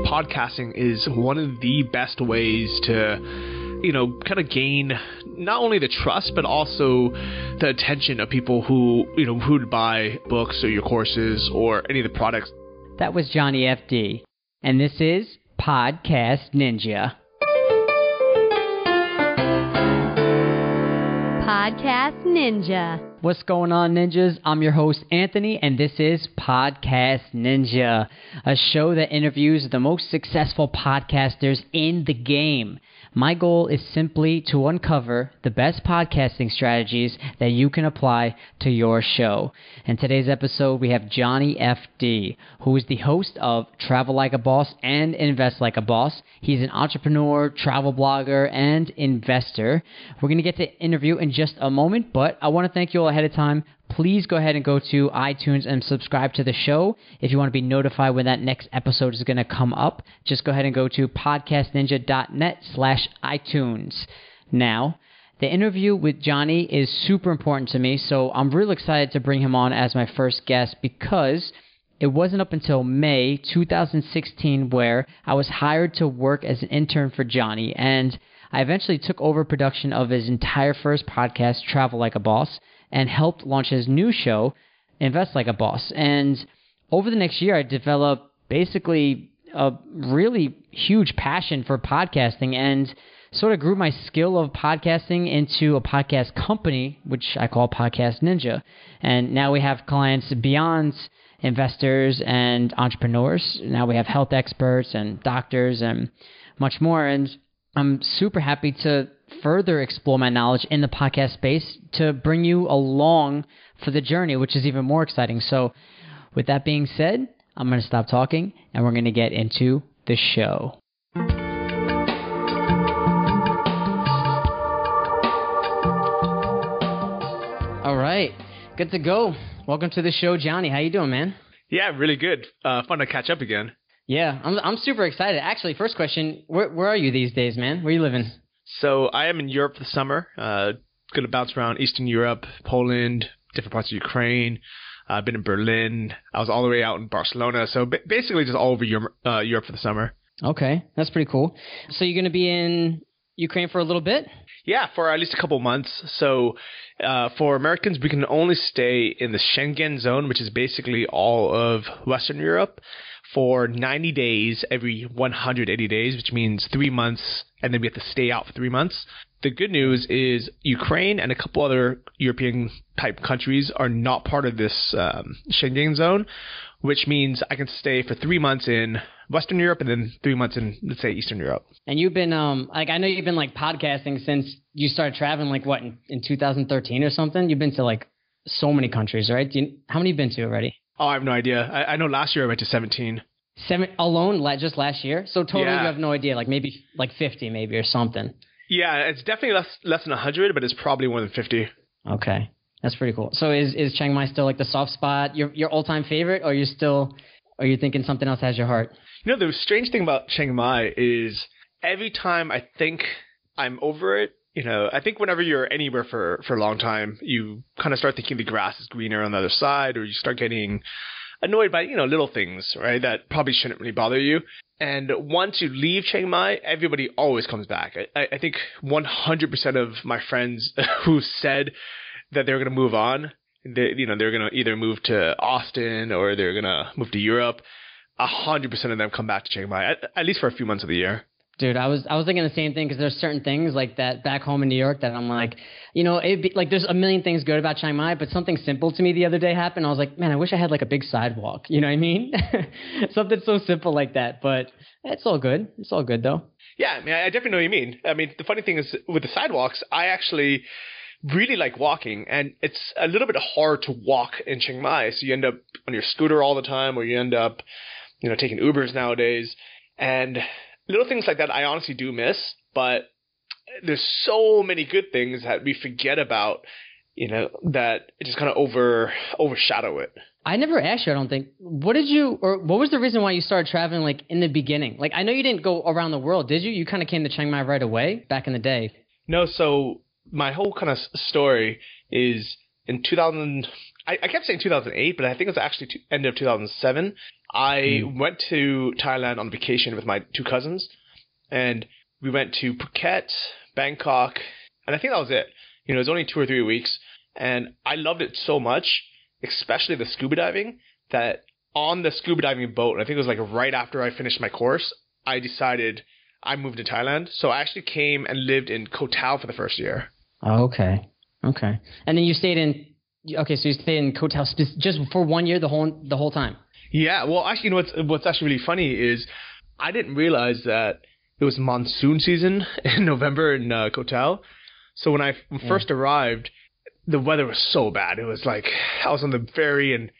podcasting is one of the best ways to, kind of gain not only the trust, but also the attention of people who would buy books or your courses or any of the products. That was Johnny FD, and this is Podcast Ninja. Podcast Ninja. What's going on, ninjas? I'm your host, Anthony, and this is Podcast Ninja, a show that interviews the most successful podcasters in the game. My goal is simply to uncover the best podcasting strategies that you can apply to your show. In today's episode, we have Johnny FD, who is the host of Travel Like a Boss and Invest Like a Boss. He's an entrepreneur, travel blogger, and investor. We're going to get to the interview in just a moment, but I want to thank you all ahead of time. Please go ahead and go to iTunes and subscribe to the show. If you want to be notified when that next episode is going to come up, just go ahead and go to podcastninja.net/iTunes. Now, the interview with Johnny is super important to me, so I'm really excited to bring him on as my first guest because it wasn't up until May 2016 where I was hired to work as an intern for Johnny, and I eventually took over production of his entire first podcast, Travel Like a Boss, and helped launch his new show, Invest Like a Boss. And over the next year, I developed basically a really huge passion for podcasting and sort of grew my skill of podcasting into a podcast company, which I call Podcast Ninja. And now we have clients beyond investors and entrepreneurs. Now we have health experts and doctors and much more. And I'm super happy to further explore my knowledge in the podcast space to bring you along for the journey, which is even more exciting. So with that being said, I'm going to stop talking and we're going to get into the show. All right, good to go. Welcome to the show, Johnny. How you doing, man? Yeah, really good. Fun to catch up again. Yeah, I'm super excited. Actually, first question, where are you these days, man? Where are you living? So I am in Europe for the summer. Going to bounce around Eastern Europe, Poland, different parts of Ukraine. I've been in Berlin. I was all the way out in Barcelona. So basically just all over Europe for the summer. Okay, that's pretty cool. So you're going to be in Ukraine for a little bit? Yeah, for at least a couple of months. So for Americans, we can only stay in the Schengen zone, which is basically all of Western Europe, for 90 days every 180 days, which means 3 months, and then we have to stay out for 3 months. The good news is Ukraine and a couple other European-type countries are not part of this Schengen zone, which means I can stay for 3 months in Western Europe and then 3 months in, let's say, Eastern Europe. And you've been, I know you've been, podcasting since you started traveling, in 2013 or something? You've been to, so many countries, right? How many have you been to already? Oh, I have no idea. I know last year I went to 17. Alone, just last year? So totally you have no idea, maybe 50 maybe or something. Yeah, it's definitely less than 100, but it's probably more than 50. Okay, that's pretty cool. So is Chiang Mai still the soft spot, your all-time favorite, or are you thinking something else has your heart? The strange thing about Chiang Mai is every time I think I'm over it, I think whenever you're anywhere for a long time, you kind of start thinking the grass is greener on the other side, or you start getting annoyed by, little things, right, that probably shouldn't really bother you. And once you leave Chiang Mai, everybody always comes back. I think 100% of my friends who said that they're going to move on, they're going to either move to Austin or they're going to move to Europe, 100% of them come back to Chiang Mai, at least for a few months of the year. Dude, I was thinking the same thing because there's certain things like that back home in New York that I'm it'd be there's a million things good about Chiang Mai, but something simple to me the other day happened. I was like, man, I wish I had a big sidewalk. You know what I mean? Something so simple like that, but it's all good. It's all good though. Yeah, I definitely know what you mean. The funny thing is with the sidewalks, I actually really like walking, and it's a little bit hard to walk in Chiang Mai. So you end up on your scooter all the time, or you end up, taking Ubers nowadays, and little things like that I honestly do miss, but there's so many good things that we forget about, that it just kind of overshadow it. I never asked you, I don't think. What was the reason why you started traveling in the beginning? I know you didn't go around the world, did you? You kind of came to Chiang Mai right away back in the day. No, so my whole kind of story is in 2000, I kept saying 2008, but I think it was actually end of 2007. I went to Thailand on vacation with my two cousins, and we went to Phuket, Bangkok, and I think that was it. You know, it was only 2 or 3 weeks, and I loved it so much, especially the scuba diving, that on the scuba diving boat, and I think it was like right after I finished my course, I decided I moved to Thailand. So I actually came and lived in Koh Tao for the first year. Oh, okay. And then you stayed in. Okay, so you stayed in Koh Tao just for 1 year, the whole time. Yeah. Well, actually, you know what's actually really funny is I didn't realize that it was monsoon season in November in Koh Tao. So when I first arrived, the weather was so bad. It was like I was on the ferry and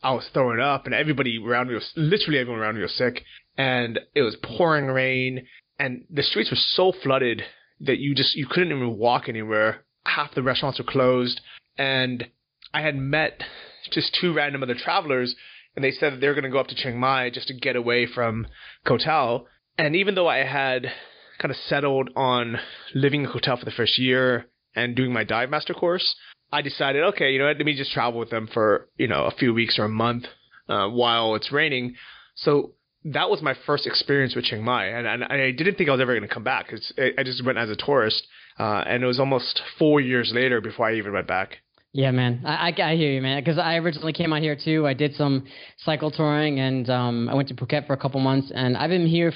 I was throwing up, and everyone around me was sick, and it was pouring rain, and the streets were so flooded that you couldn't even walk anywhere. Half the restaurants were closed, and I had met just 2 random other travelers, and they said that they were going to go up to Chiang Mai just to get away from Koh Tao. And even though I had kind of settled on living in Koh Tao for the first year and doing my dive master course, I decided, okay, you know what, let me just travel with them for, you know, a few weeks or a month while it's raining. So that was my first experience with Chiang Mai, and I didn't think I was ever going to come back because I just went as a tourist, and it was almost 4 years later before I even went back. Yeah, man. I hear you, man, because I originally came out here too. I did some cycle touring, and I went to Phuket for a couple months, and I've been here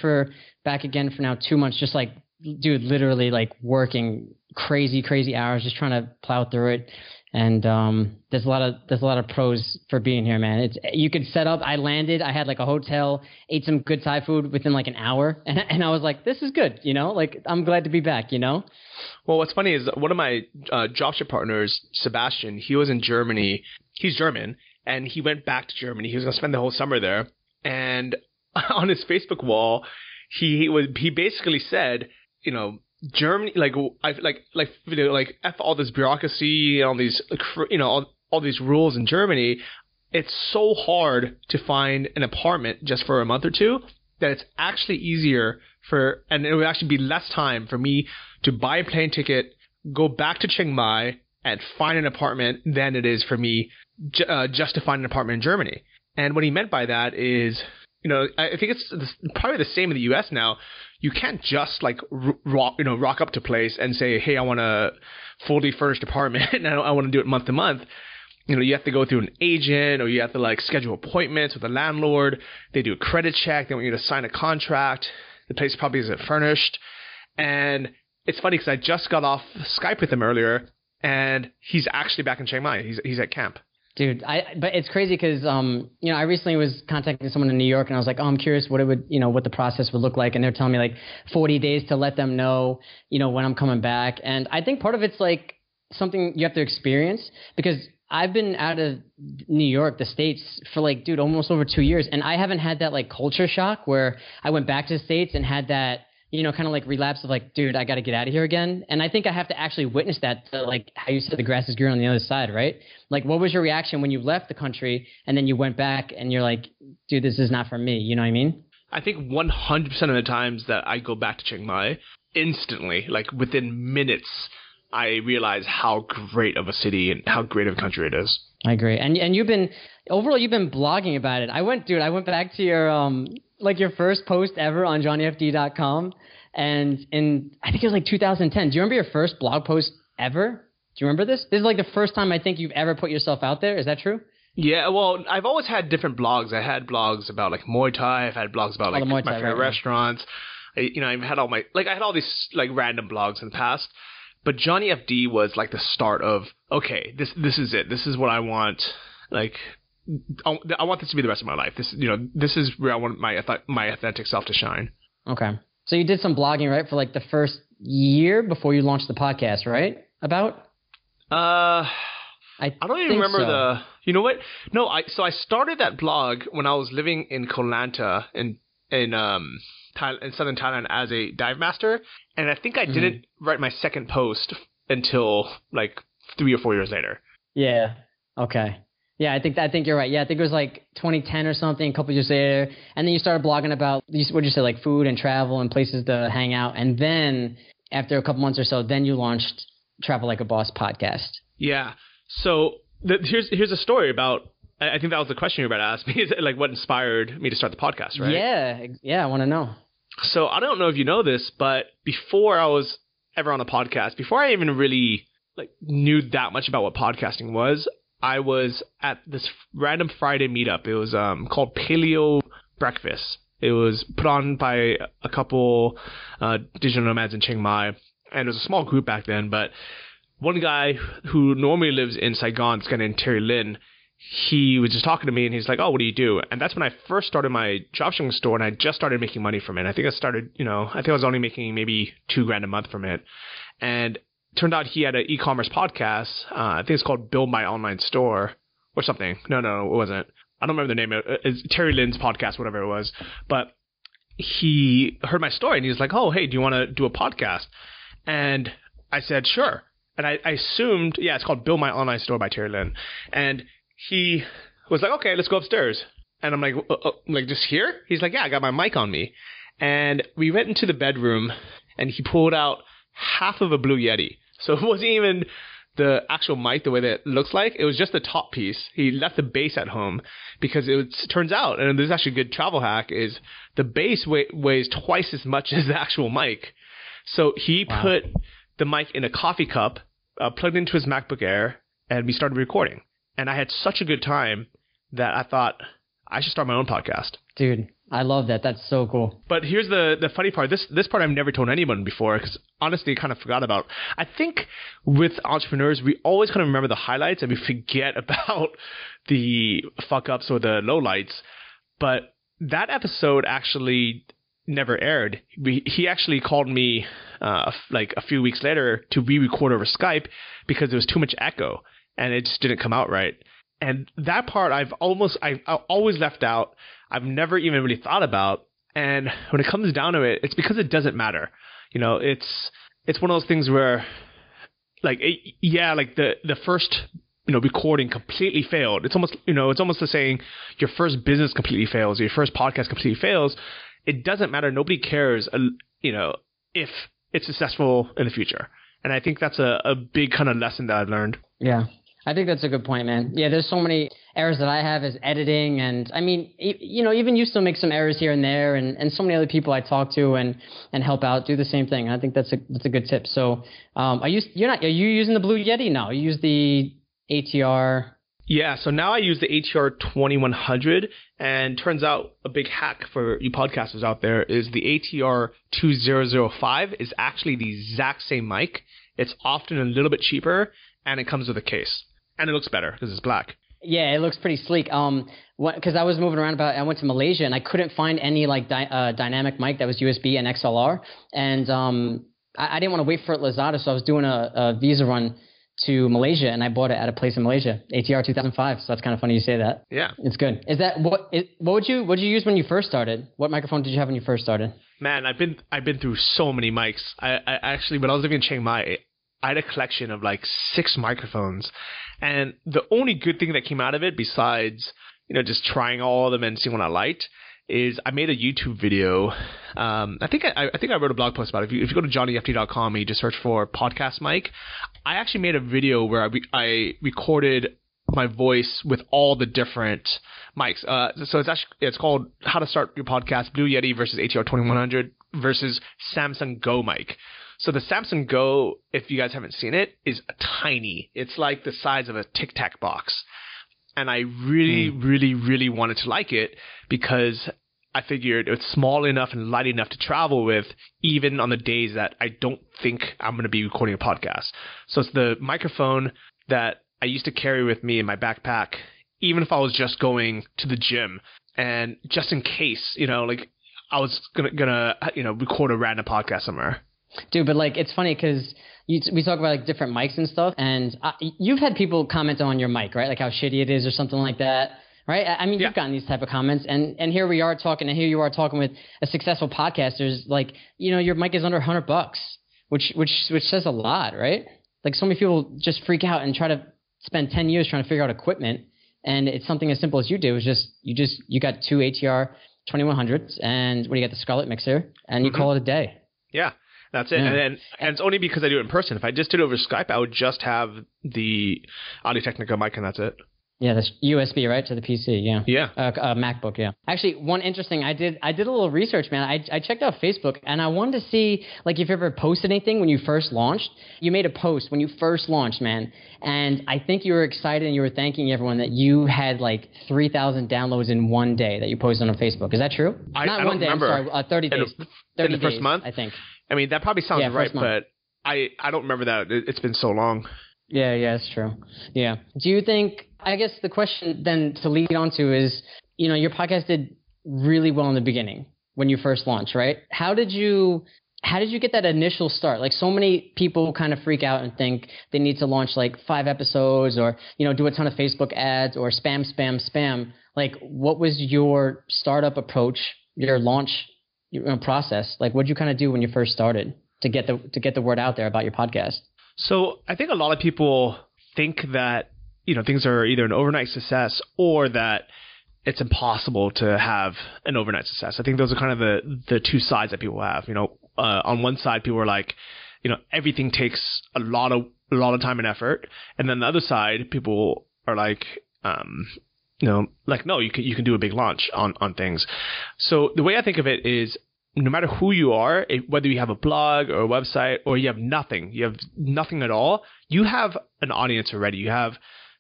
back again for now 2 months, just like, dude, literally like working crazy hours, just trying to plow through it. And there's a lot of pros for being here, man. You could set up. I landed. I had like a hotel, ate some good Thai food within like an hour, and I was like, this is good, you know. Like, I'm glad to be back, you know. Well, what's funny is one of my dropship partners, Sebastian, he was in Germany. He's German, and he went back to Germany. He was going to spend the whole summer there. And on his Facebook wall, he basically said, you know, Germany, F all this bureaucracy, all these, you know, all these rules in Germany. It's so hard to find an apartment just for a month or two that it's actually easier and it would actually be less time for me to buy a plane ticket, go back to Chiang Mai, and find an apartment than it is for me just to find an apartment in Germany. And what he meant by that is, you know, I think it's probably the same in the U.S. now. You can't just like rock up to a place and say, hey, I want a fully furnished apartment and I want to do it month to month. You know, you have to go through an agent, or you have to like schedule appointments with a landlord. They do a credit check. They want you to sign a contract. The place probably isn't furnished. And it's funny because I just got off Skype with him earlier, and he's actually back in Chiang Mai. He's at camp. Dude, but it's crazy because, you know, I recently was contacting someone in New York, and I was like, oh, I'm curious what the process would look like. And they're telling me like 40 days to let them know, you know, when I'm coming back. And I think part of it's like something you have to experience, because I've been out of New York, the States, for like, dude, almost over 2 years. And I haven't had that like culture shock where I went back to the States and had that, you know, kind of like relapse of like, dude, I got to get out of here again. And I think I have to actually witness that, to like how you said the grass is greener on the other side, right? Like, what was your reaction when you left the country and then you went back and you're like, dude, this is not for me. You know what I mean? I think 100% of the times that I go back to Chiang Mai, instantly, like within minutes, I realize how great of a city and how great of a country it is. I agree. And you've been blogging about it. I went back to your first post ever on johnnyfd.com, and I think it was like 2010. Do you remember your first blog post ever? Do you remember this? This is like the first time I think you've ever put yourself out there. Is that true? Yeah, well, I've always had different blogs. I had blogs about like Muay Thai. I've had blogs about like my favorite restaurants. I've had I had all these like random blogs in the past. But Johnny FD was like the start of, okay, this is it. This is what I want. Like, I want this to be the rest of my life. This is where I want my authentic self to shine. Okay. So you did some blogging, right, for like the first year before you launched the podcast, right? About? I don't even remember you know what? No, I started that blog when I was living in Koh Lanta in southern Thailand as a dive master, and I think I didn't write my second post until like 3 or 4 years later. Yeah. Okay. Yeah, I think you're right. Yeah, I think it was like 2010 or something, a couple years later, and then you started blogging about what you say, like food and travel and places to hang out, and then after a couple months or so, then you launched Travel Like a Boss podcast. Yeah. So here's a story about. I think that was the question you were about to ask me. Is like what inspired me to start the podcast, right? Yeah. I want to know. So I don't know if you know this, but before I was ever on a podcast, before I even really like knew that much about what podcasting was, I was at this random Friday meetup. It was called Paleo Breakfast. It was put on by a couple digital nomads in Chiang Mai, and it was a small group back then. But one guy who normally lives in Saigon, this guy named Terry Lin, he was just talking to me, and he's like, "Oh, what do you do?" And that's when I first started my dropshipping store, and I just started making money from it. I think I was only making maybe $2,000 a month from it, and turned out he had an e-commerce podcast. I think it's called Build My Online Store or something. No, it wasn't. I don't remember the name. It's Terry Lynn's podcast, whatever it was. But he heard my story, and he was like, "Oh, hey, do you want to do a podcast?" And I said, "Sure." And I assumed, it's called Build My Online Store by Terry Lynn. And he was like, "Okay, let's go upstairs." And I'm like, "Just here?" He's like, "Yeah, I got my mic on me." And we went into the bedroom, and he pulled out half of a Blue Yeti. So it wasn't even the actual mic the way that it looks like. It was just the top piece. He left the base at home because it turns out, and this is actually a good travel hack, is the base weighs twice as much as the actual mic. So he put the mic in a coffee cup, plugged into his MacBook Air, and we started recording. And I had such a good time that I thought I should start my own podcast. Dude, I love that. That's so cool. But here's the funny part. This part I've never told anyone before because honestly, I kind of forgot about. I think with entrepreneurs, we always kind of remember the highlights and we forget about the fuck-ups or the lowlights. But that episode actually never aired. He actually called me like a few weeks later to re-record over Skype because there was too much echo and it just didn't come out right. And that part I've always left out. I've never even really thought about. And when it comes down to it, it's because it doesn't matter. You know, it's one of those things where like the first recording completely failed. It's almost the saying your first business completely fails, or your first podcast completely fails. It doesn't matter. Nobody cares, if it's successful in the future. And I think that's a big kind of lesson that I've learned. Yeah. I think that's a good point, man. Yeah, there's so many errors that I have as editing. And I mean, even you still make some errors here and there. And so many other people I talk to and help out do the same thing. And I think that's a good tip. So are you using the Blue Yeti now? You use the ATR? Yeah, so now I use the ATR 2100, and turns out a big hack for you podcasters out there is the ATR 2005 is actually the exact same mic. It's often a little bit cheaper, and it comes with a case. And it looks better because it's black. Yeah, it looks pretty sleek. Because I was moving around I went to Malaysia, and I couldn't find any like dynamic mic that was USB and XLR. And I didn't want to wait for it Lazada, so I was doing a visa run to Malaysia, and I bought it at a place in Malaysia, ATR 2005. So that's kind of funny you say that. Yeah, it's good. Is that what would you use when you first started? What microphone did you have when you first started? Man, I've been through so many mics. I actually, when I was living in Chiang Mai, I had a collection of like 6 microphones, and the only good thing that came out of it, besides just trying all of them and seeing what I liked, is I made a YouTube video. I think I wrote a blog post about it. If you go to johnnyft.com and you just search for podcast mic, I actually made a video where I recorded my voice with all the different mics. So it's called How to Start Your Podcast: Blue Yeti versus ATR 2100 versus Samsung Go mic. So the Samsung Go, if you guys haven't seen it, is tiny. It's like the size of a Tic Tac box. And I really wanted to like it because I figured it's small enough and light enough to travel with, even on the days that I don't think I'm going to be recording a podcast. So it's the microphone that I used to carry with me in my backpack, even if I was just going to the gym. And just in case, I was gonna record a random podcast somewhere. Dude, but like it's funny because we talk about like different mics and stuff, and you've had people comment on your mic, right? Like how shitty it is or something like that, right? I mean, You've gotten these type of comments, and here we are talking, and here you are talking with a successful podcaster's like, your mic is under $100, which says a lot, right? Like so many people just freak out and try to spend 10 years trying to figure out equipment, and it's something as simple as you do. It's just you got 2 ATR 2100s, and you got the Scarlett mixer, and you call it a day. Yeah. That's it. Yeah. And it's only because I do it in person. If I just did it over Skype, I would just have the Audio-Technica mic and that's it. Yeah, that's USB, right, to the PC. Yeah. Yeah. MacBook. Yeah. Actually, one interesting. I did a little research, man. I checked out Facebook, and I wanted to see like if you ever posted anything when you first launched. You made a post when you first launched, man, and I think you were excited and you were thanking everyone that you had like 3,000 downloads in one day that you posted on Facebook. Is that true? I don't remember. I'm sorry. 30 days. 30 in the first days, month, I think. I mean, that probably sounds right, month. but I don't remember that. It's been so long. Yeah, it's true. Yeah. Do you think, I guess the question then to lead on to is, your podcast did really well in the beginning when you first launched, right? How did you get that initial start? Like so many people kind of freak out and think they need to launch like 5 episodes or, do a ton of Facebook ads or spam. Like what was your startup approach, your launch process? Like what did you kind of do when you first started to get the word out there about your podcast? So I think a lot of people think that, things are either an overnight success or that it's impossible to have an overnight success. I think those are kind of the two sides that people have. On one side, people are like, everything takes a lot of time and effort. And then the other side, people are like, no, you can do a big launch on things. So the way I think of it is, no matter who you are, whether you have a blog or a website or you have nothing at all, you have an audience already. You have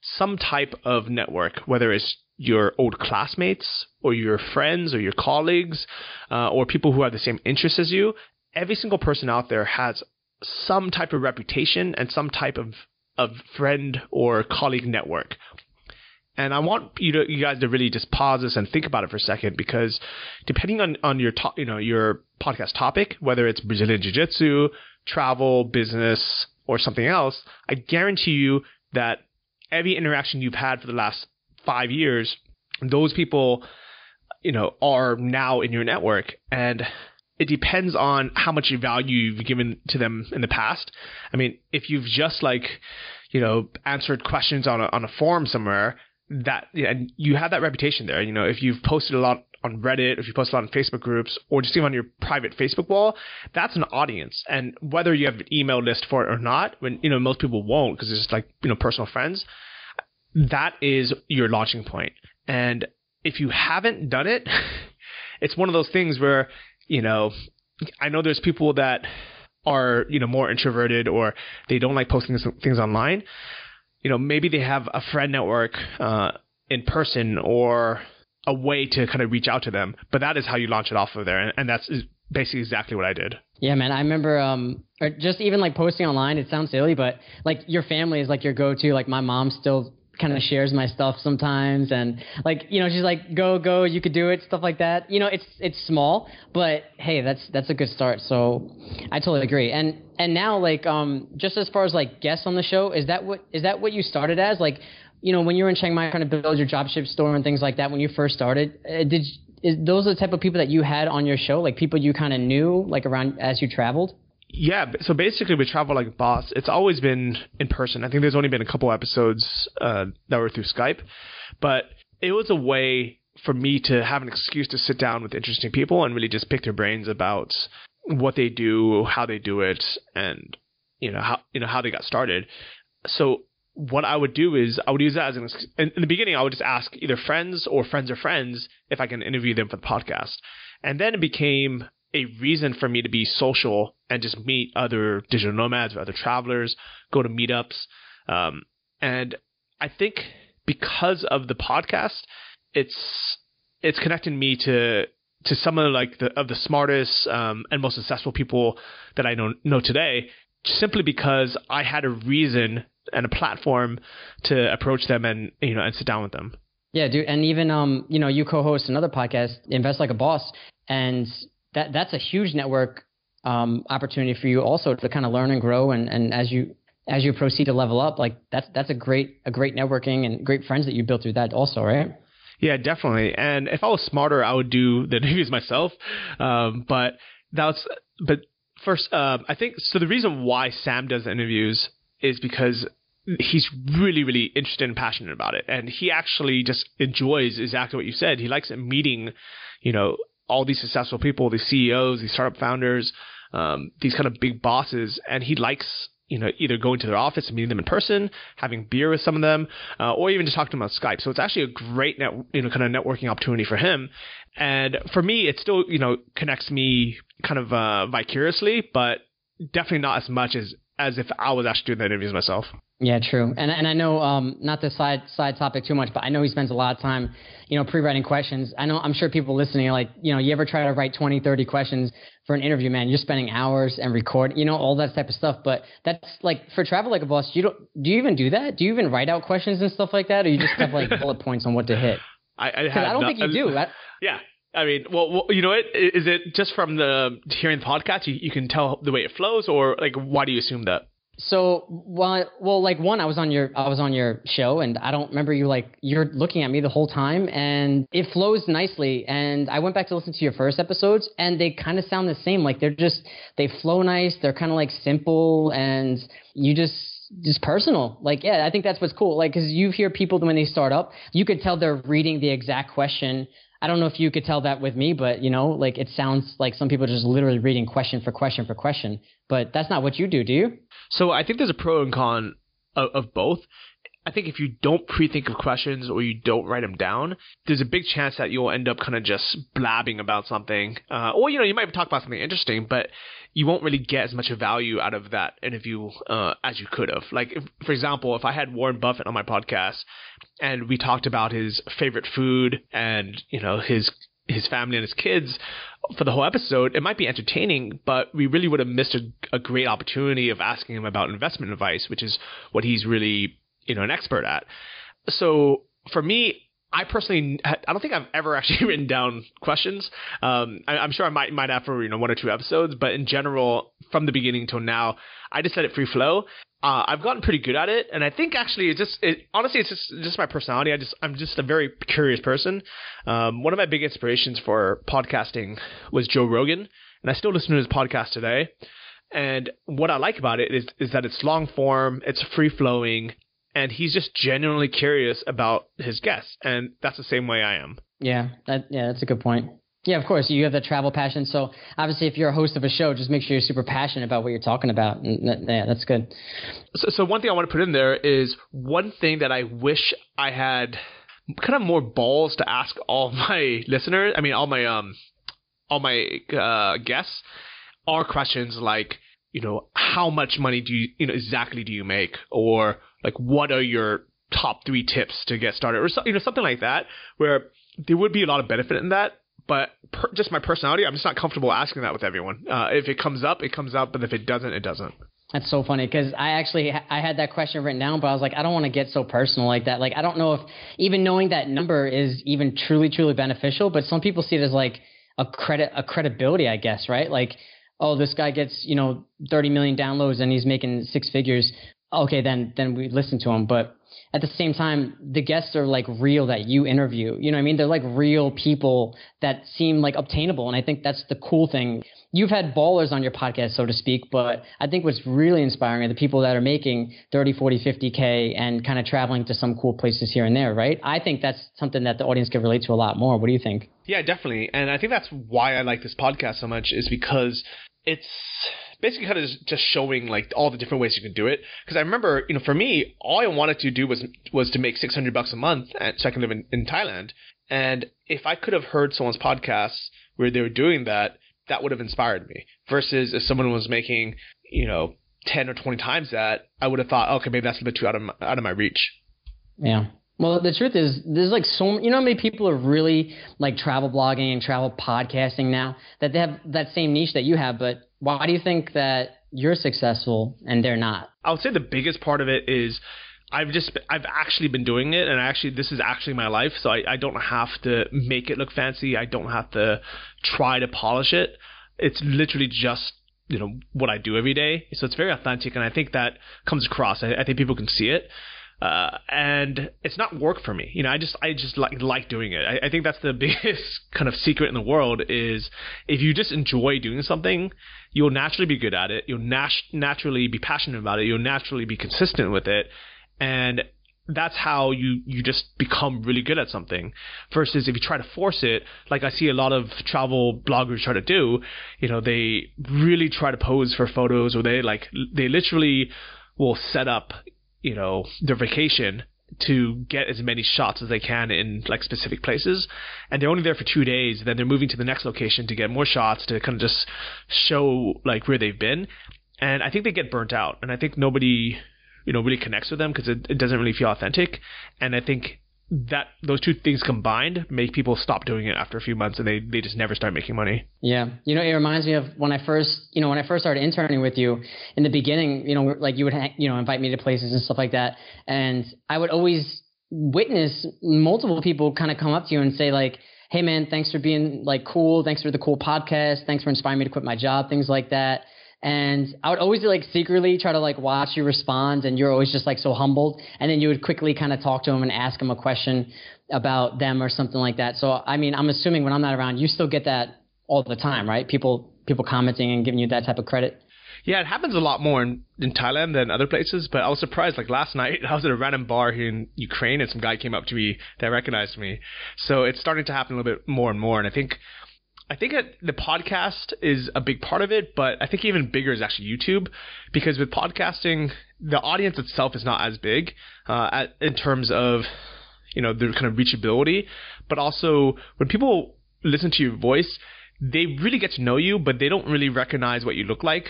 some type of network, whether it's your old classmates or your friends or your colleagues or people who have the same interests as you. Every single person out there has some type of reputation and some type of friend or colleague network. And I want you guys to really just pause this and think about it for a second, because depending on your your podcast topic, whether it's Brazilian Jiu-Jitsu, travel, business, or something else, I guarantee you that every interaction you've had for the last 5 years, those people, are now in your network. And it depends on how much value you've given to them in the past. I mean, if you've just answered questions on a forum somewhere, and you have that reputation there. If you've posted a lot on Reddit, if you post a lot on Facebook groups, or just even on your private Facebook wall, that's an audience. And whether you have an email list for it or not, when most people won't because it's just personal friends, that is your launching point. And if you haven't done it, it's one of those things where I know there's people that are more introverted or they don't like posting things online. Maybe they have a friend network in person or a way to kind of reach out to them, but that is how you launch it off of there. And that's basically exactly what I did. Yeah, man. I remember just even posting online, it sounds silly, but your family is your go-to. My mom still kind of shares my stuff sometimes, and she's like, go, you could do it, stuff like that. It's small, but hey, that's a good start. So I totally agree. And now just as far as guests on the show, is that what you started as? When you were in Chiang Mai trying to build your dropship store and things like that, when you first started, those are the type of people that you had on your show, people you kind of knew around as you traveled? Yeah, so basically with Travel Like a Boss, it's always been in person. I think there's only been a couple episodes that were through Skype, but it was a way for me to have an excuse to sit down with interesting people and really just pick their brains about what they do, how they do it, and how they got started. So what I would do is I would use that as in the beginning, I would just ask either friends or friends of friends if I can interview them for the podcast. And then it became a reason for me to be social and just meet other digital nomads or other travelers, go to meetups. And I think because of the podcast, it's connecting me to some of the smartest and most successful people that I know today, simply because I had a reason and a platform to approach them and sit down with them. Yeah, dude. And even you co-host another podcast, Invest Like a Boss, and that's a huge network opportunity for you also to kind of learn and grow, and as you proceed to level up, that's a great networking and great friends that you built through that also, right? Yeah, definitely. And if I was smarter, I would do the interviews myself. But first, I think so. The reason why Sam does the interviews is because he's really, really interested and passionate about it, and he actually just enjoys exactly what you said. He likes meeting, all these successful people, these CEOs, these startup founders, these kind of big bosses, and he likes, either going to their office and meeting them in person, having beer with some of them, or even just talking to them on Skype. So it's actually a great kind of networking opportunity for him. And for me, it still, connects me kind of vicariously, but definitely not as much as if I was actually doing the interviews myself. Yeah, true. And I know, not to side topic too much, but I know he spends a lot of time, pre-writing questions. I'm sure people listening are like, you ever try to write 20, 30 questions for an interview, man, you're spending hours and record, all that type of stuff. But that's like, for Travel Like a Boss, do you even do that? Do you even write out questions and stuff like that? Or you just have like bullet points on what to hit? I don't think you do. Yeah. I mean, well, you know what? Is it just from hearing the podcast, you can tell the way it flows, or like, why do you assume that? So, I was on your show, and I don't remember you're looking at me the whole time, and it flows nicely. And I went back to listen to your first episodes, and they kind of sound the same. Like they flow nice. They're kind of like simple, and you just personal. Like, yeah, I think that's what's cool. Like, because you hear people when they start up, you could tell they're reading the exact question. I don't know if you could tell that with me, but like it sounds like some people are just literally reading question for question for question. But that's not what you do you? So I think there's a pro and con of both. I think if you don't pre-think of questions or you don't write them down, there's a big chance that you'll end up kind of just blabbing about something. Or, you might talk about something interesting, but you won't really get as much value out of that interview as you could have. Like, for example, if I had Warren Buffett on my podcast and we talked about his favorite food and, his family and his kids for the whole episode, it might be entertaining, but we really would have missed a great opportunity of asking him about investment advice, which is what he's really an expert at. So for me, I personally, I don't think I've ever actually written down questions. I'm sure I might have for one or two episodes, but in general, from the beginning till now, I just let it free flow. I've gotten pretty good at it, and I think actually honestly it's just my personality. I'm just a very curious person. One of my big inspirations for podcasting was Joe Rogan, and I still listen to his podcast today. And what I like about it is that it's long form, it's free flowing, and he's just genuinely curious about his guests, and that's the same way I am. Yeah, that's a good point. Yeah, of course, you have the travel passion. So obviously, if you're a host of a show, just make sure you're super passionate about what you're talking about. And yeah, that's good. So one thing I want to put in there is one thing that I wish I had kind of more balls to ask all my listeners. I mean, all my guests are questions like, how much money do you exactly do you make, or like, what are your top 3 tips to get started, or something like that, where there would be a lot of benefit in that. But just my personality, I'm just not comfortable asking that with everyone. If it comes up, it comes up, but if it doesn't, it doesn't. That's so funny, because I had that question written down, but I was like, I don't want to get so personal like that. Like, I don't know if even knowing that number is even truly beneficial, but some people see it as like a credibility, I guess, right? Like, oh, this guy gets 30 million downloads and he's making 6 figures. Okay, then we listen to him. But at the same time, the guests are like real that you interview. You know what I mean? They're like real people that seem like obtainable. And I think that's the cool thing. You've had ballers on your podcast, so to speak, but I think what's really inspiring are the people that are making 30, 40, 50K and kind of traveling to some cool places here and there, right? I think that's something that the audience can relate to a lot more. What do you think? Yeah, definitely. And I think that's why I like this podcast so much, is because it's basically kind of just showing like all the different ways you can do it. Because I remember, for me, all I wanted to do was to make $600 a month so I can live in Thailand. And if I could have heard someone's podcast where they were doing that, that would have inspired me. Versus if someone was making, 10 or 20 times that, I would have thought, okay, maybe that's a bit too out of my reach. Yeah. Well, the truth is, there's like how many people are really like travel blogging and travel podcasting now, that they have that same niche that you have, but why do you think that you're successful and they're not? I would say the biggest part of it is I've actually been doing it, and this is actually my life, so I don't have to make it look fancy. I don't have to try to polish it. It's literally just what I do every day. So it's very authentic, and I think that comes across. I think people can see it. And it's not work for me. I just like doing it. I think that's the biggest kind of secret in the world, is if you just enjoy doing something, you'll naturally be good at it. You'll naturally be passionate about it. You'll naturally be consistent with it. And that's how you just become really good at something. Versus if you try to force it, like I see a lot of travel bloggers try to do, they really try to pose for photos, or they literally will set up, their vacation to get as many shots as they can in like specific places, and they're only there for 2 days. Then they're moving to the next location to get more shots to kind of just show like where they've been. And I think they get burnt out, and I think nobody really connects with them because it doesn't really feel authentic. And I think that those two things combined make people stop doing it after a few months, and they just never start making money. Yeah. It reminds me of when I first started interning with you in the beginning, like you would, invite me to places and stuff like that. And I would always witness multiple people kind of come up to you and say like, hey man, thanks for being like cool. Thanks for the cool podcast. Thanks for inspiring me to quit my job, things like that. And I would always like secretly try to like watch you respond, and you're always just like so humbled. And then you would quickly kind of talk to them and ask them a question about them or something like that. So, I mean, I'm assuming when I'm not around, you still get that all the time, right? People commenting and giving you that type of credit. Yeah, it happens a lot more in Thailand than other places, but I was surprised. Like last night, I was at a random bar here in Ukraine, and some guy came up to me that recognized me. So it's starting to happen a little bit more and more. And I think the podcast is a big part of it, but I think even bigger is actually YouTube, because with podcasting, the audience itself is not as big in terms of, their kind of reachability, but also when people listen to your voice, they really get to know you, but they don't really recognize what you look like.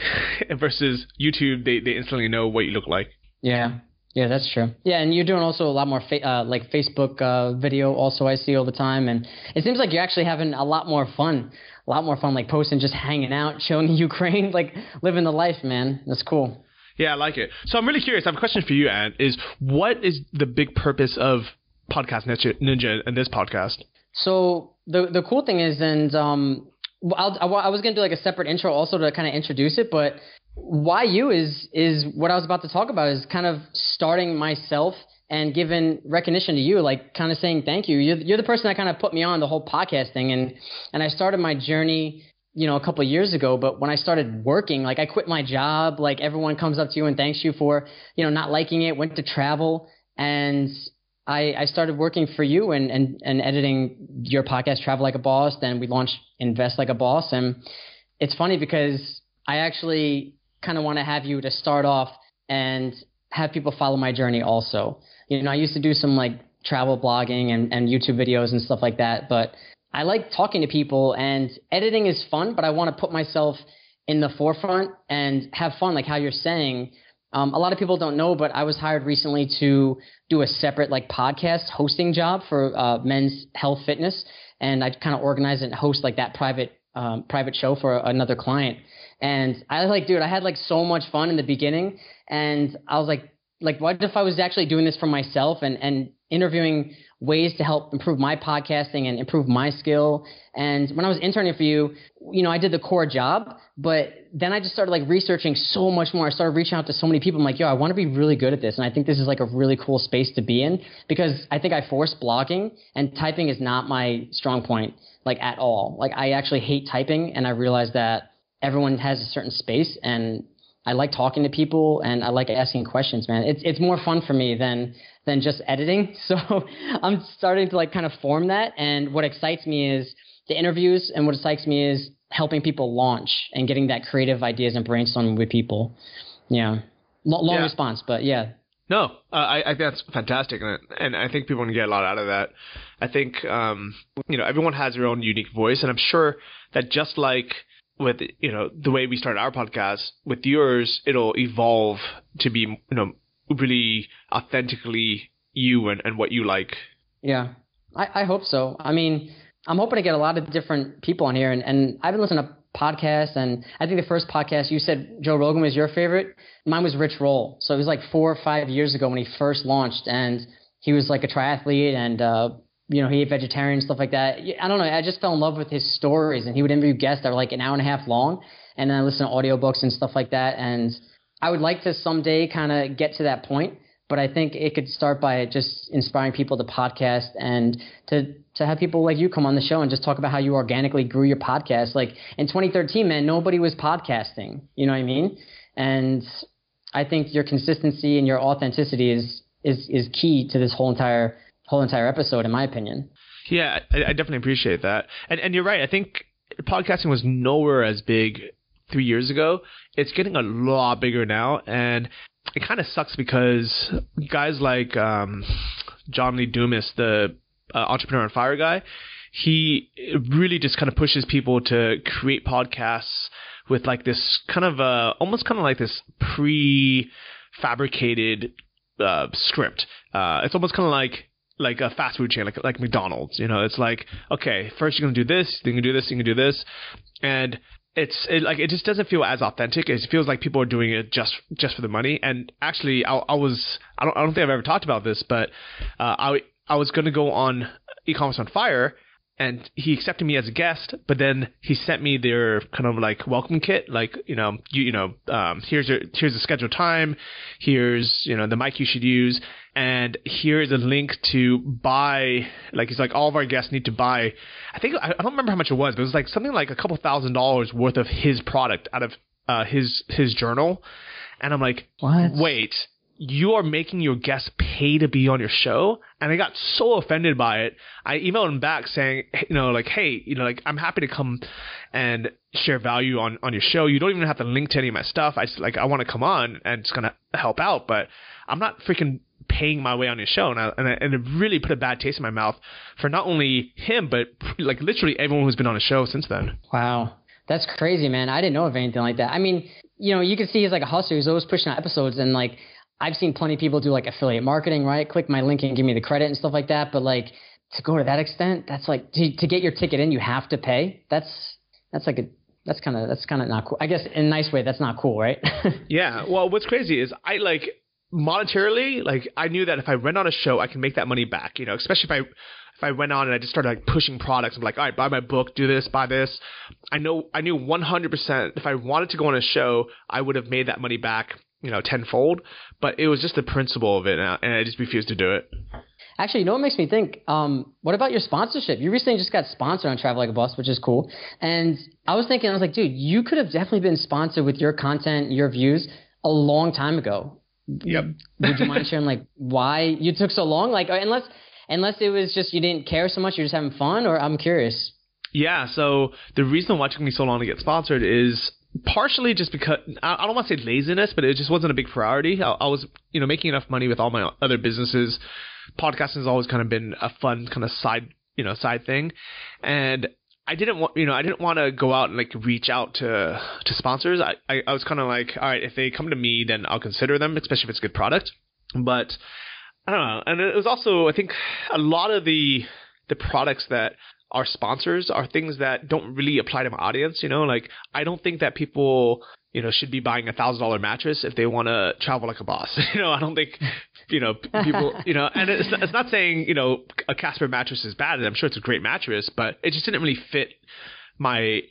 Versus YouTube, they instantly know what you look like. Yeah, that's true. Yeah, and you're doing also a lot more like Facebook video also I see all the time, and it seems like you're actually having a lot more fun, like posting, just hanging out, showing Ukraine, like living the life, man. That's cool. Yeah, I like it. So I'm really curious. I have a question for you, Ant, is what is the big purpose of Podcast Ninja and this podcast? So the cool thing is, and I was going to do like a separate intro also to kind of introduce it, but why you is what I was about to talk about, is kind of starting myself and giving recognition to you, like kind of saying thank you. You're the person that kind of put me on the whole podcast thing, and I started my journey, a couple of years ago. But when I started working, like I quit my job, like everyone comes up to you and thanks you for, not liking it, went to travel, and I started working for you and editing your podcast, Travel Like a Boss. Then we launched Invest Like a Boss. And it's funny because I actually kind of want to have you to start off and have people follow my journey also. I used to do some like travel blogging and YouTube videos and stuff like that, but I like talking to people, and editing is fun, but I want to put myself in the forefront and have fun, like how you're saying. A lot of people don't know, but I was hired recently to do a separate like podcast hosting job for Men's Health Fitness, and I kind of organize and host like that private show for another client. And I had like so much fun in the beginning, and I was like what if I was actually doing this for myself and interviewing ways to help improve my podcasting and improve my skill. And when I was interning for you, I did the core job, but then I just started like researching so much more. I started reaching out to so many people. I'm like, yo, I want to be really good at this. And I think this is like a really cool space to be in, because I think I forced blogging, and typing is not my strong point, like at all. Like I actually hate typing, and I realized that everyone has a certain space, and I like talking to people, and I like asking questions, man. It's more fun for me than just editing. So I'm starting to like kind of form that. And what excites me is the interviews, and what excites me is helping people launch and getting that creative ideas and brainstorming with people. Yeah. Long response, but yeah. No, I think that's fantastic, and I think people can get a lot out of that. I think, everyone has their own unique voice, and I'm sure that just like with, the way we started our podcast, with yours, it'll evolve to be, really authentically you and what you like. Yeah, I hope so. I mean, I'm hoping to get a lot of different people on here, and I've been listening to podcasts, and I think the first podcast you said Joe Rogan was your favorite. Mine was Rich Roll. So it was like 4 or 5 years ago when he first launched, and he was like a triathlete, and he ate vegetarian and stuff like that. I don't know. I just fell in love with his stories, and he would interview guests that were like an hour and a half long, and then I listened to audiobooks and stuff like that. And I would like to someday kind of get to that point, but I think it could start by just inspiring people to podcast and to have people like you come on the show and just talk about how you organically grew your podcast. Like in 2013, man, nobody was podcasting. You know what I mean? And I think your consistency and your authenticity is key to this whole entire episode, in my opinion. Yeah, I definitely appreciate that. And you're right. I think podcasting was nowhere as big 3 years ago. It's getting a lot bigger now, and it kind of sucks because guys like John Lee Dumas, the Entrepreneur on Fire guy, he really just kind of pushes people to create podcasts with like this kind of almost kind of like this pre-fabricated script. It's almost kind of like a fast food chain, like McDonald's. You know, it's like, okay, first you're gonna do this, then you can do this, you can do this, and it just doesn't feel as authentic. It feels like people are doing it just for the money. And actually, I don't think I've ever talked about this, but I was gonna go on E-commerce on Fire, and he accepted me as a guest, but then he sent me their kind of like welcome kit, like, here's the scheduled time, here's, the mic you should use, and here's a link to buy, like, he's like, all of our guests need to buy, I don't remember how much it was, but it was like something like a couple $1,000s worth of his product out of his journal. And I'm like, what? Wait, you are making your guests pay to be on your show? And I got so offended by it. I emailed him back saying, hey, I'm happy to come and share value on your show. You don't even have to link to any of my stuff. I want to come on and it's going to help out, but I'm not freaking paying my way on your show. And it really put a bad taste in my mouth for not only him, but like literally everyone who's been on the show since then. Wow. That's crazy, man. I didn't know of anything like that. I mean, you can see he's like a hustler. He's always pushing out episodes, and like, I've seen plenty of people do like affiliate marketing, right? Click my link and give me the credit and stuff like that. But like, to go to that extent, that's like to get your ticket in, you have to pay. That's kind of not cool. I guess in a nice way, that's not cool, right? Yeah. Well, what's crazy is monetarily, I knew that if I went on a show, I can make that money back. Especially if I went on and I just started like pushing products. I'm like, all right, buy my book, do this, buy this. I knew 100% if I wanted to go on a show, I would have made that money back, tenfold. But it was just the principle of it, and I just refused to do it. Actually, what makes me think? What about your sponsorship? You recently just got sponsored on Travel Like a Boss, which is cool. And I was like, dude, you could have definitely been sponsored with your content, your views, a long time ago. Yep. Would you mind sharing why you took so long? Unless it was just you didn't care so much, you're just having fun, or I'm curious. Yeah. So the reason why it took me so long to get sponsored is partially just because I don't want to say laziness, but it just wasn't a big priority. I was, making enough money with all my other businesses. Podcasting has always kind of been a fun kind of side thing, and I didn't want to go out and reach out to sponsors. I was kind of like, all right, if they come to me, then I'll consider them, especially if it's a good product. But I don't know, and it was also, I think, a lot of the products that our sponsors are things that don't really apply to my audience. I don't think that people, should be buying $1,000 mattress if they want to travel like a boss. I don't think, people, and it's not saying, a Casper mattress is bad. I'm sure it's a great mattress, but it just didn't really fit my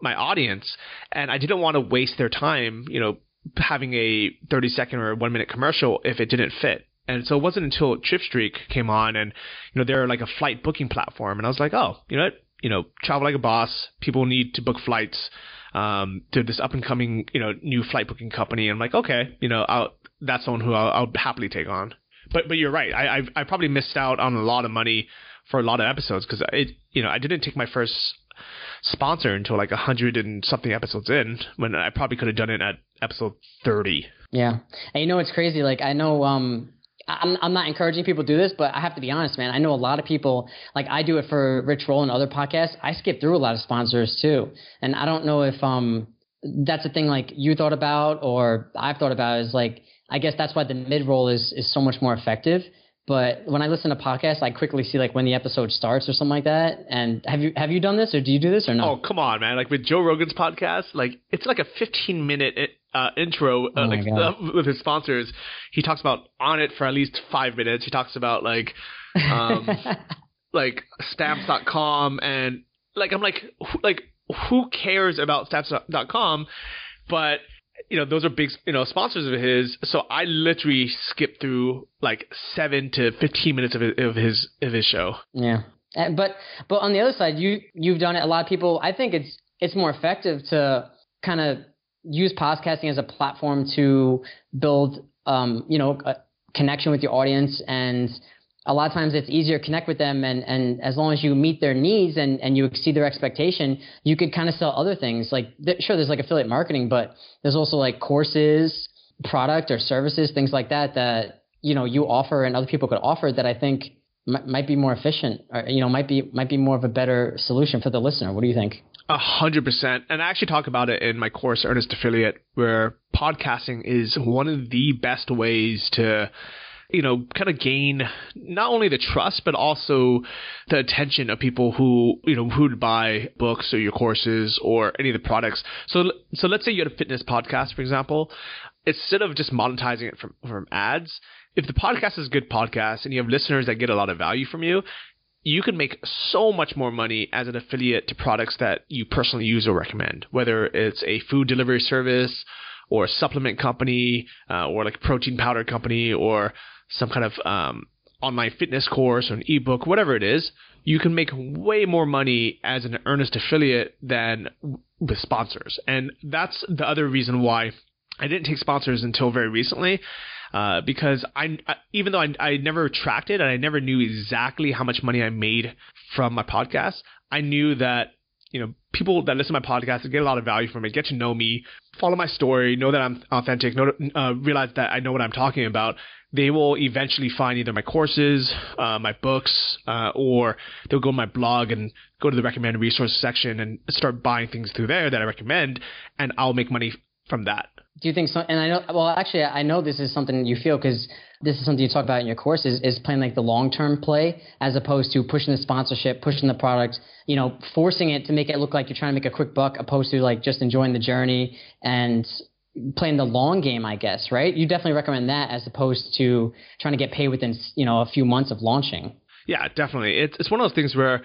audience. And I didn't want to waste their time, having a 30-second or 1-minute commercial if it didn't fit. And so it wasn't until TripStreak came on and, they're like a flight booking platform. And I was like, oh, Travel Like a Boss, people need to book flights to this up and coming, new flight booking company. And I'm like, okay, that's someone who I'll happily take on. But you're right. I probably missed out on a lot of money for a lot of episodes because I didn't take my first sponsor until 100 and something episodes in, when I probably could have done it at episode 30. Yeah. And it's crazy. I know, I'm not encouraging people to do this, but I have to be honest, man. I know a lot of people, I do it for Rich Roll and other podcasts. I skip through a lot of sponsors too. And I don't know if that's a thing you thought about or I've thought about is I guess that's why the mid-roll is so much more effective. But when I listen to podcasts, I quickly see when the episode starts or something like that. And have you done this or do you do this or no? Oh, come on, man. With Joe Rogan's podcast, it's a 15-minute intro with his sponsors. He talks about On It for at least 5 minutes. He talks about stamps.com and who cares about stamps.com? But those are big, sponsors of his. So I literally skipped through 7 to 15 minutes of his show. Yeah. But on the other side, you've done it. A lot of people, I think it's more effective to kind of use podcasting as a platform to build, connection with your audience, and a lot of times it's easier to connect with them, and as long as you meet their needs and you exceed their expectation, you could kind of sell other things. Like, sure, there's like affiliate marketing, but there's also like courses, product or services, things like that you offer and other people could offer that I think might be more efficient, or might be more of a better solution for the listener. What do you think? 100%. And I actually talk about it in my course, Earnest Affiliate, where podcasting is one of the best ways to kind of gain not only the trust, but also the attention of people who would buy books or your courses or any of the products. So let's say you had a fitness podcast, for example. Instead of just monetizing it from ads, if the podcast is a good podcast and you have listeners that get a lot of value from you, you can make so much more money as an affiliate to products that you personally use or recommend, whether it's a food delivery service or a supplement company or like a protein powder company or some kind of online fitness course or an ebook, whatever it is. You can make way more money as an Earnest affiliate than with sponsors. And that's the other reason why I didn't take sponsors until very recently. Because even though I never tracked it and I never knew exactly how much money I made from my podcast, I knew that people that listen to my podcast get a lot of value from it, get to know me, follow my story, know that I'm authentic, realize that I know what I'm talking about. They will eventually find either my courses, my books, or they'll go to my blog and go to the recommended resources section and start buying things through there that I recommend, and I'll make money from that. Do you think so? And I know this is something you feel, because this is something you talk about in your course, is playing like the long-term play as opposed to pushing the sponsorship, pushing the product, forcing it to make it look like you're trying to make a quick buck, opposed to like just enjoying the journey and playing the long game, I guess, right? You definitely recommend that as opposed to trying to get paid within, a few months of launching. Yeah, definitely. It's one of those things where,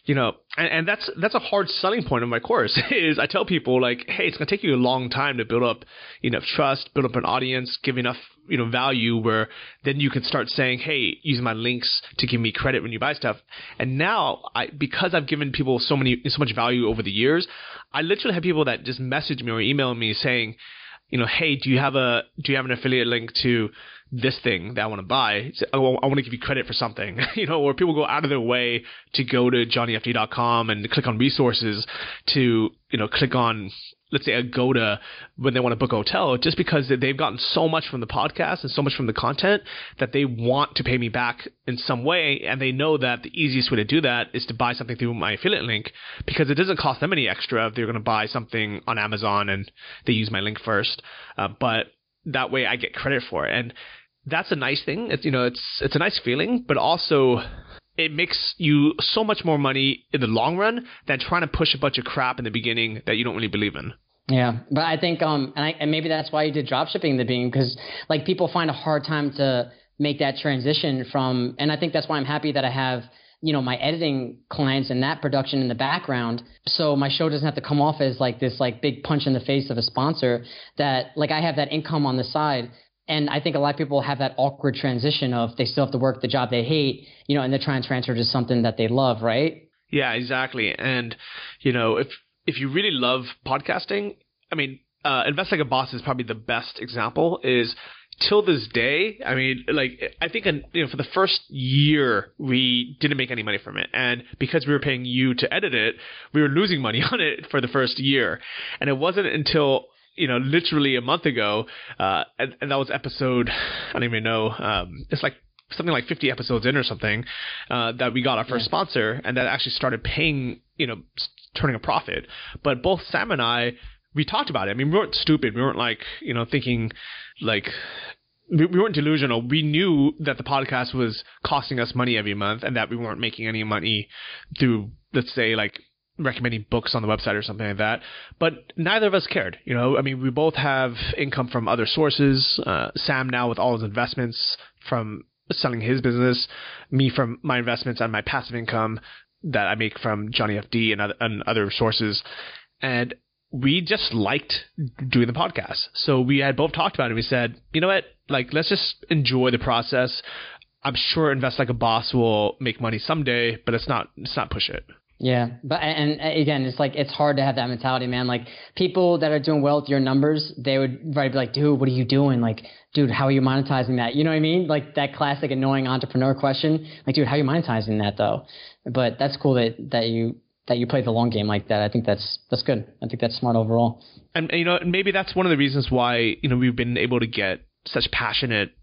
and that's a hard selling point of my course is I tell people like, hey, it's going to take you a long time to build up enough trust, build up an audience, give enough, value where then you can start saying, hey, use my links to give me credit when you buy stuff. And now because I've given people so much value over the years, I literally have people that just message me or email me saying, hey, do you have an affiliate link to this thing that I want to buy? I want to give you credit for something, or people go out of their way to go to johnnyfd.com and click on resources to, click on, let's say, Agoda when they want to book a hotel, just because they've gotten so much from the podcast and so much from the content that they want to pay me back in some way. And they know that the easiest way to do that is to buy something through my affiliate link, because it doesn't cost them any extra if they're going to buy something on Amazon and they use my link first. But that way I get credit for it. And that's a nice thing. It's, it's a nice feeling, but also it makes you so much more money in the long run than trying to push a bunch of crap in the beginning that you don't really believe in. Yeah, but I think, and maybe that's why you did dropshipping in the beginning, because like people find a hard time to make that transition from, and I think that's why I'm happy that I have, my editing clients and that production in the background. So my show doesn't have to come off as like this like big punch in the face of a sponsor, that like I have that income on the side. And I think a lot of people have that awkward transition of they still have to work the job they hate, and they're trying to transfer to something that they love, right? Yeah, exactly. And, if you really love podcasting, I mean, Invest Like a Boss is probably the best example. Is till this day, I mean, like, I think, for the first year, we didn't make any money from it. And because we were paying you to edit it, we were losing money on it for the first year. And it wasn't until literally a month ago, and that was episode, I don't even know, it's like something like 50 episodes in or something, that we got our first sponsor, and that actually started paying, turning a profit. But both Sam and I, we talked about it. I mean, we weren't stupid. We weren't like, thinking like, we weren't delusional. We knew that the podcast was costing us money every month and that we weren't making any money through, let's say, like, recommending books on the website or something like that. But neither of us cared. I mean, we both have income from other sources. Sam now with all his investments from selling his business, me from my investments and my passive income that I make from Johnny FD and other sources. And we just liked doing the podcast. So we had both talked about it. We said, you know what, like, let's just enjoy the process. I'm sure Invest Like a Boss will make money someday, but let's not push it. Yeah, but and again, it's like it's hard to have that mentality, man. Like people that are doing well with your numbers, they would be like, "Dude, what are you doing? Like, dude, how are you monetizing that?" You know what I mean? Like that classic annoying entrepreneur question. Like, dude, how are you monetizing that though? But that's cool that you play the long game like that. I think that's good. I think that's smart overall. And maybe that's one of the reasons why we've been able to get such passionate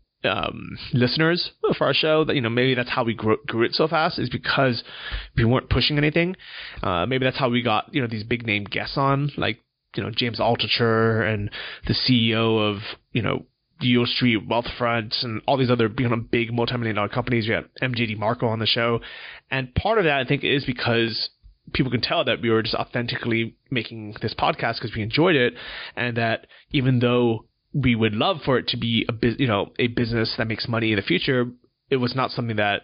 listeners for our show. That maybe that's how we grew it so fast, is because we weren't pushing anything. Maybe that's how we got these big name guests on, like James Altucher and the CEO of Yale Street Wealthfront and all these other big multi-million-dollar companies. We had MJD Marco on the show, and part of that I think is because people can tell that we were just authentically making this podcast because we enjoyed it, and that even though we would love for it to be a business that makes money in the future, it was not something that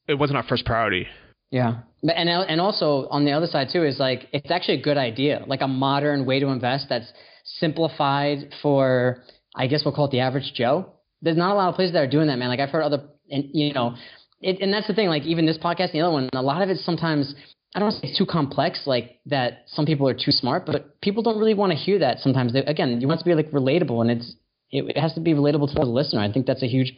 it wasn't our first priority. Yeah. And also on the other side too is like, it's actually a good idea, like a modern way to invest that's simplified for, I guess we'll call it the average Joe. There's not a lot of places that are doing that, man. Like I've heard other, and that's the thing, like even this podcast and the other one, a lot of it sometimes, I don't want to say it's too complex, like that some people are too smart, but people don't really want to hear that sometimes. Again, you want it to be like relatable, and it has to be relatable to the listener. I think that's a huge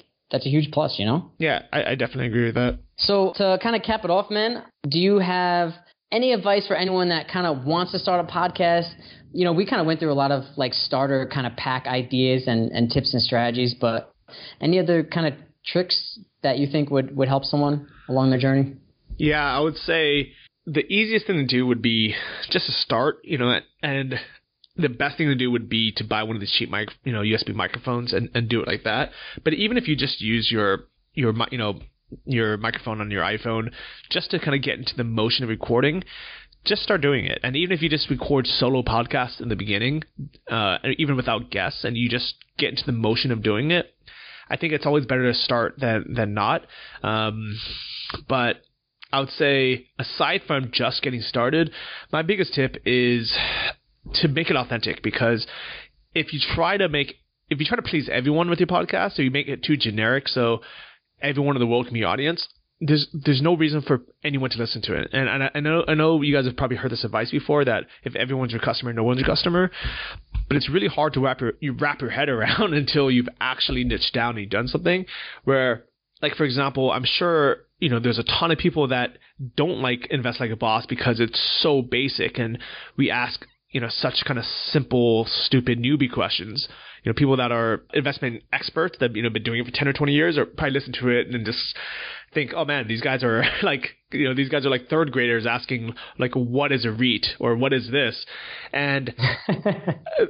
plus, Yeah, I definitely agree with that. So to kind of cap it off, man, do you have any advice for anyone that kind of wants to start a podcast? We kind of went through a lot of like starter kind of pack ideas and tips and strategies, but any other kind of tricks that you think would help someone along their journey? Yeah, I would say the easiest thing to do would be just to start, and the best thing to do would be to buy one of these cheap USB microphones and do it like that. But even if you just use your microphone on your iPhone just to kind of get into the motion of recording, just start doing it. And even if you just record solo podcasts in the beginning, even without guests, and you just get into the motion of doing it, I think it's always better to start than not. But I would say, aside from just getting started, my biggest tip is to make it authentic, because if you try to please everyone with your podcast, or you make it too generic so everyone in the world can be your audience, there's no reason for anyone to listen to it. And I know you guys have probably heard this advice before, that if everyone's your customer, no one's your customer. But it's really hard to wrap your head around until you've actually niched down and you've done something. Where, like for example, I'm sure there's a ton of people that don't like Invest Like a Boss because it's so basic, and we ask such kind of simple, stupid newbie questions. People that are investment experts that been doing it for 10 or 20 years, or probably listen to it and just think, oh man, these guys are like third graders asking like, what is a REIT, or what is this? And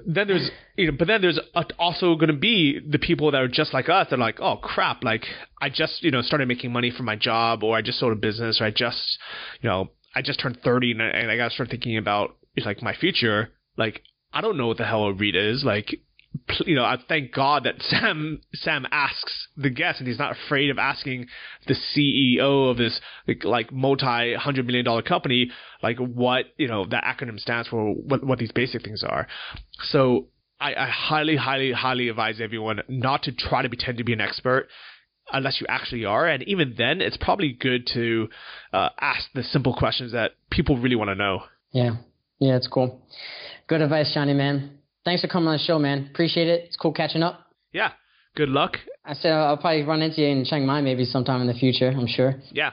then there's also going to be the people that are just like us. They're like, oh crap, like I just started making money from my job, or I just sold a business, or I just turned 30 and I got to start thinking about like my future. Like I don't know what the hell a REIT is. Like, I thank God that Sam asks the guest, and he's not afraid of asking the CEO of this like multi-$100 million company like what that acronym stands for, what these basic things are. So I highly, highly, highly advise everyone not to try to pretend to be an expert unless you actually are, and even then, it's probably good to ask the simple questions that people really want to know. Yeah, it's cool. Good advice, Johnny, man. Thanks for coming on the show, man. Appreciate it. It's cool catching up. Yeah. Good luck. I said I'll probably run into you in Chiang Mai maybe sometime in the future, I'm sure. Yeah.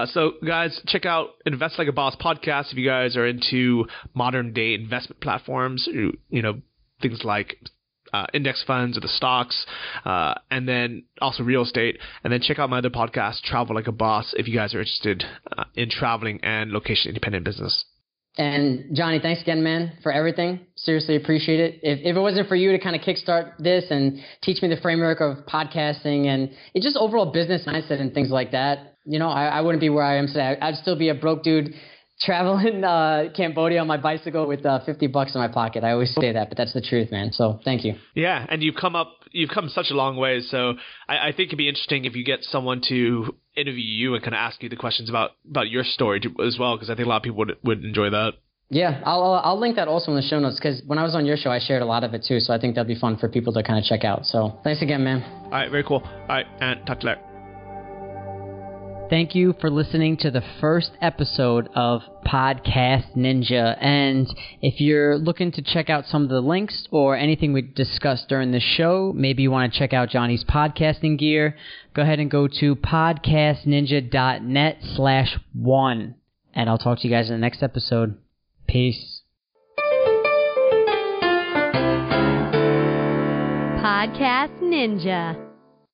So, guys, check out Invest Like a Boss podcast if you guys are into modern-day investment platforms, things like index funds or the stocks, and then also real estate. And then check out my other podcast, Travel Like a Boss, if you guys are interested in traveling and location-independent business. And Johnny, thanks again, man, for everything. Seriously appreciate it. If it wasn't for you to kind of kickstart this and teach me the framework of podcasting and it's just overall business mindset and things like that, I wouldn't be where I am today. I'd still be a broke dude traveling Cambodia on my bicycle with $50 in my pocket. I always say that, but that's the truth, man. So thank you. Yeah, and you've come such a long way. So I think it'd be interesting if you get someone to interview you and kind of ask you the questions about your story as well, because I think a lot of people would enjoy that. Yeah, I'll link that also in the show notes, because when I was on your show, I shared a lot of it too. So I think that'd be fun for people to kind of check out. So thanks again, man. All right, very cool. All right, and talk to you later. Thank you for listening to the first episode of Podcast Ninja. And if you're looking to check out some of the links or anything we discussed during the show, maybe you want to check out Johnny's podcasting gear, go ahead and go to podcastninja.net/1. And I'll talk to you guys in the next episode. Peace. Podcast Ninja.